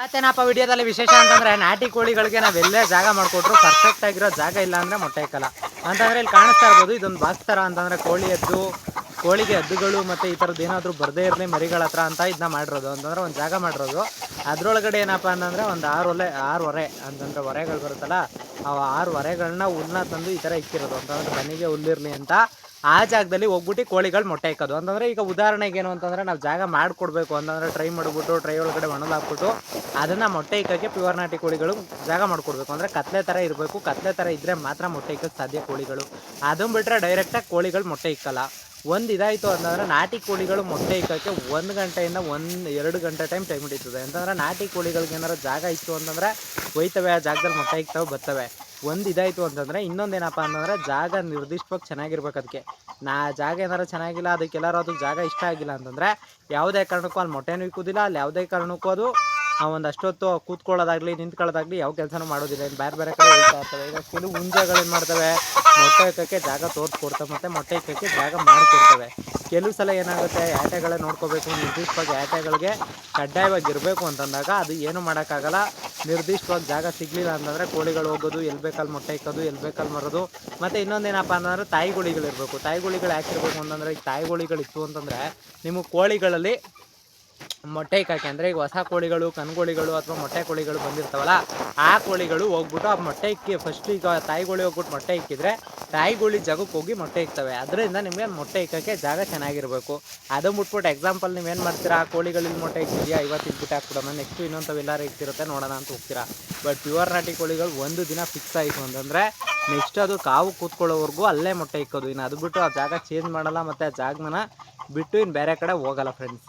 ಮತ್ತೇನಪ್ಪ ವಿಡಿಯೋದಲ್ಲಿ ವಿಶೇಷ ಅಂತಂದ್ರೆ ನಾಟಿ ಕೋಳಿಗಳಿಗೆ ನಾವೆಲ್ಲೇ ಜಾಗ ಮಾಡಿಕೊಟ್ರು ಪರ್ಫೆಕ್ಟ್ ಆಗಿರೋ ಜಾಗ ಇಲ್ಲ ಅಂದ್ರೆ ಮೊಟ್ಟೆ ಇಕ್ಕಲ್ಲ ಅಂತಂದ್ರೆ ಇಲ್ಲಿ ಕಾಣಿಸ್ತಾ ಇರ್ಬೋದು. ಇದೊಂದು ಬಾಕ್ಸ್ ತರ ಅಂತಂದ್ರೆ ಕೋಳಿಗೆ ಹದ್ದುಗಳು ಮತ್ತೆ ಈ ಥರದ್ದು ಏನಾದರೂ ಬರದೇ ಇರಲಿ ಮರಿಗಳ ಹತ್ರ ಅಂತ ಇದನ್ನ ಮಾಡಿರೋದು ಅಂತಂದ್ರೆ ಒಂದು ಜಾಗ ಮಾಡಿರೋದು. ಅದ್ರೊಳಗಡೆ ಏನಪ್ಪ ಅಂತಂದ್ರೆ ಒಂದು ಆರು ಹೊರೆ ಅಂತಂದ್ರೆ ಹೊರೆಗಳು ಬರುತ್ತಲ್ಲ, ಆ 6 ಹೊರೆಗಳನ್ನ ಹುಲ್ಲನ್ನ ತಂದು ಈ ಥರ ಇಕ್ಕಿರೋದು ಅಂತಂದ್ರೆ ದನಿಗೆ ಹುಲ್ಲಿರಲಿ ಅಂತ. ಆ ಜಾಗದಲ್ಲಿ ಹೋಗ್ಬಿಟ್ಟು ಕೋಳಿಗಳು ಮೊಟ್ಟೆ ಇಕ್ಕೋದು ಅಂತಂದ್ರೆ, ಈಗ ಉದಾಹರಣೆಗೆ ಏನು ಅಂತಂದ್ರೆ ನಾವು ಜಾಗ ಮಾಡಿಕೊಡ್ಬೇಕು ಅಂತಂದ್ರೆ ಟ್ರೈ ಒಳಗಡೆ ಮಣ್ಣಲ್ಲಿ ಹಾಕ್ಬಿಟ್ಟು ಅದನ್ನ ಮೊಟ್ಟೆ ಇಕ್ಕಕ್ಕೆ ಪ್ಯೂರ್ ನಾಟಿ ಕೋಳಿಗಳು ಜಾಗ ಮಾಡ್ಕೊಡ್ಬೇಕು. ಅಂದ್ರೆ ಕತ್ಲೆ ತರ ಇರಬೇಕು. ಕತ್ಲೆ ತರ ಇದ್ರೆ ಮಾತ್ರ ಮೊಟ್ಟೆ ಇಕ್ಕಕ್ಕೆ ಸಾಧ್ಯ ಕೋಳಿಗಳು. ಅದನ್ನ ಬಿಟ್ರೆ ಡೈರೆಕ್ಟಾಗಿ ಕೋಳಿಗಳು ಮೊಟ್ಟೆ ಇಕ್ಕಲ್ಲ. ಒಂದು ಇದಾಯಿತು ಅಂತಂದ್ರೆ ನಾಟಿ ಕೋಳಿಗಳು ಮೊಟ್ಟೆ ಇಕ್ಕಕ್ಕೆ 1 ಗಂಟೆಯಿಂದ 2 ಗಂಟೆ ಟೈಮ್ ಹಿಡಿತದೆ. ಅಂತಂದ್ರೆ ನಾಟಿ ಕೋಳಿಗಳಿಗೆ ಏನಾದ್ರು ಜಾಗ ಇತ್ತು ಅಂತಂದ್ರೆ ಒಯ್ತವೆ, ಆ ಜಾಗದಲ್ಲಿ ಮೊಟ್ಟೆ ಇಕ್ತವೆ, ಬರ್ತವೆ. ಒಂದು ಇದಾಯಿತು ಅಂತಂದ್ರೆ ಇನ್ನೊಂದೇನಪ್ಪ ಅಂತಂದ್ರೆ ಜಾಗ ನಿರ್ದಿಷ್ಟವಾಗಿ ಚೆನ್ನಾಗಿರ್ಬೇಕು. ಅದಕ್ಕೆ ಜಾಗ ಏನಾರು ಚೆನ್ನಾಗಿಲ್ಲ, ಅದಕ್ಕೆಲ್ಲರೂ ಅದು ಜಾಗ ಇಷ್ಟ ಆಗಿಲ್ಲ ಅಂತಂದ್ರೆ ಯಾವುದೇ ಕಾರಣಕ್ಕೂ ಅಲ್ಲಿ ಮೊಟ್ಟೆನೂ ಇಕ್ಕೋದಿಲ್ಲ, ಅಲ್ಲಿ ಯಾವುದೇ ಕಾರಣಕ್ಕೂ ಅದು ಒಂದಷ್ಟೊತ್ತು ಕೂತ್ಕೊಳ್ಳೋದಾಗ್ಲಿ ನಿಂತ್ಕೊಳ್ಳೋದಾಗ್ಲಿ ಯಾವ ಕೆಲಸನೂ ಮಾಡೋದಿಲ್ಲ. ಇನ್ನು ಬೇರೆ ಕಡೆ ಹೋಗ್ತಾ ಇರ್ತವೆ. ಈಗ ಕೆಲವು ಹುಂಜಗಳು ಏನು ಮಾಡ್ತವೆ, ಮೊಟ್ಟೆ ಇಕ್ಕಕ್ಕೆ ಜಾಗ ತೋರಿಸ್ಕೊಡ್ತವೆ ಮತ್ತು ಮೊಟ್ಟೆ ಇಕ್ಕಕ್ಕೆ ಜಾಗ ಮಾಡಿಕೊಡ್ತವೆ. ಕೆಲವು ಸಲ ಏನಾಗುತ್ತೆ, ಆಟೆಗಳೇ ನೋಡ್ಕೋಬೇಕು, ನಿರ್ದಿಷ್ಟವಾಗಿ ಆಟೆಗಳಿಗೆ ಕಡ್ಡಾಯವಾಗಿ ಇರಬೇಕು ಅಂತಂದಾಗ ಅದು ಏನು ಮಾಡೋಕ್ಕಾಗಲ್ಲ. ನಿರ್ದಿಷ್ಟವಾಗಿ ಜಾಗ ಸಿಗಲಿಲ್ಲ ಅಂತಂದರೆ ಕೋಳಿಗಳು ಹೋಗೋದು, ಎಲ್ಲಿ ಬೇಕಲ್ಲಿ ಮೊಟ್ಟೆ ಇಕ್ಕೋದು, ಎಲ್ಲಿ ಬೇಕಲ್ಲಿ ಮರೋದು. ಮತ್ತು ಇನ್ನೊಂದೇನಪ್ಪ ಅಂತಂದರೆ ತಾಯಿಗಳಿರಬೇಕು. ತಾಯಿಗಳು ಯಾಕಿರಬೇಕು ಅಂತಂದರೆ, ಈಗ ತಾಯಿಗಳಿತ್ತು ಅಂತಂದರೆ ನಿಮಗೆ ಕೋಳಿಗಳಲ್ಲಿ ಮೊಟ್ಟೆ ಇಕ್ಕಕ್ಕೆ ಅಂದರೆ ಈಗ ಹೊಸ ಕೋಳಿಗಳು, ಕನ್ಕೋಳಿಗಳು ಅಥವಾ ಮೊಟ್ಟೆ ಕೋಳಿಗಳು ಬಂದಿರ್ತಾವಲ್ಲ, ಆ ಕೋಳಿಗಳು ಹೋಗ್ಬಿಟ್ಟು ಆ ಮೊಟ್ಟೆ ಇಕ್ಕಿ ಫಸ್ಟ್ ಈಗ ತಾಯಿಗೋಳಿ ಹೋಗ್ಬಿಟ್ಟು ಮೊಟ್ಟೆ ಇಕ್ಕಿದ್ರೆ ತಾಯಿಗೋಳಿ ಜಾಗಕ್ಕೆ ಹೋಗಿ ಮೊಟ್ಟೆ ಇಕ್ತವೆ. ಅದರಿಂದ ನಿಮಗೆ ಮೊಟ್ಟೆ ಇಕ್ಕಕ್ಕೆ ಜಾಗ ಚೆನ್ನಾಗಿರಬೇಕು. ಅದು ಬಿಟ್ಬಿಟ್ಟು ಎಕ್ಸಾಂಪಲ್ ನೀವೇನು ಮಾಡ್ತೀರಾ, ಕೋಳಿಗಳಲ್ಲಿ ಮೊಟ್ಟೆ ಇಕ್ಕಿದೆಯಾ ಇವತ್ತು ಇಕ್ಬಿಟ್ಟು ಹಾಕ್ಬಿಡೋಣ, ನೆಕ್ಸ್ಟು ಇನ್ನೊಂದು ಎಲ್ಲರೂ ಇಕ್ತಿರುತ್ತೆ ನೋಡೋಣ ಅಂತ ಹೋಗ್ತೀರಾ. ಬಟ್ ಪ್ಯೂರ್ ನಾಟಿ ಕೋಳಿಗಳು ಒಂದು ದಿನ ಫಿಕ್ಸ್ ಆಯಿತು ಅಂತಂದರೆ ನೆಕ್ಸ್ಟ್ ಅದು ಕಾವು ಕೂತ್ಕೊಳ್ಳೋವರೆಗೂ ಅಲ್ಲೇ ಮೊಟ್ಟೆ ಇಕ್ಕೋದು. ಇನ್ನು ಅದು ಬಿಟ್ಟು ಆ ಜಾಗ ಚೇಂಜ್ ಮಾಡಲ್ಲ ಮತ್ತು ಆ ಜಾಗನ ಬಿಟ್ಟು ಇನ್ನು ಬೇರೆ ಕಡೆ ಹೋಗಲ್ಲ ಫ್ರೆಂಡ್ಸ್.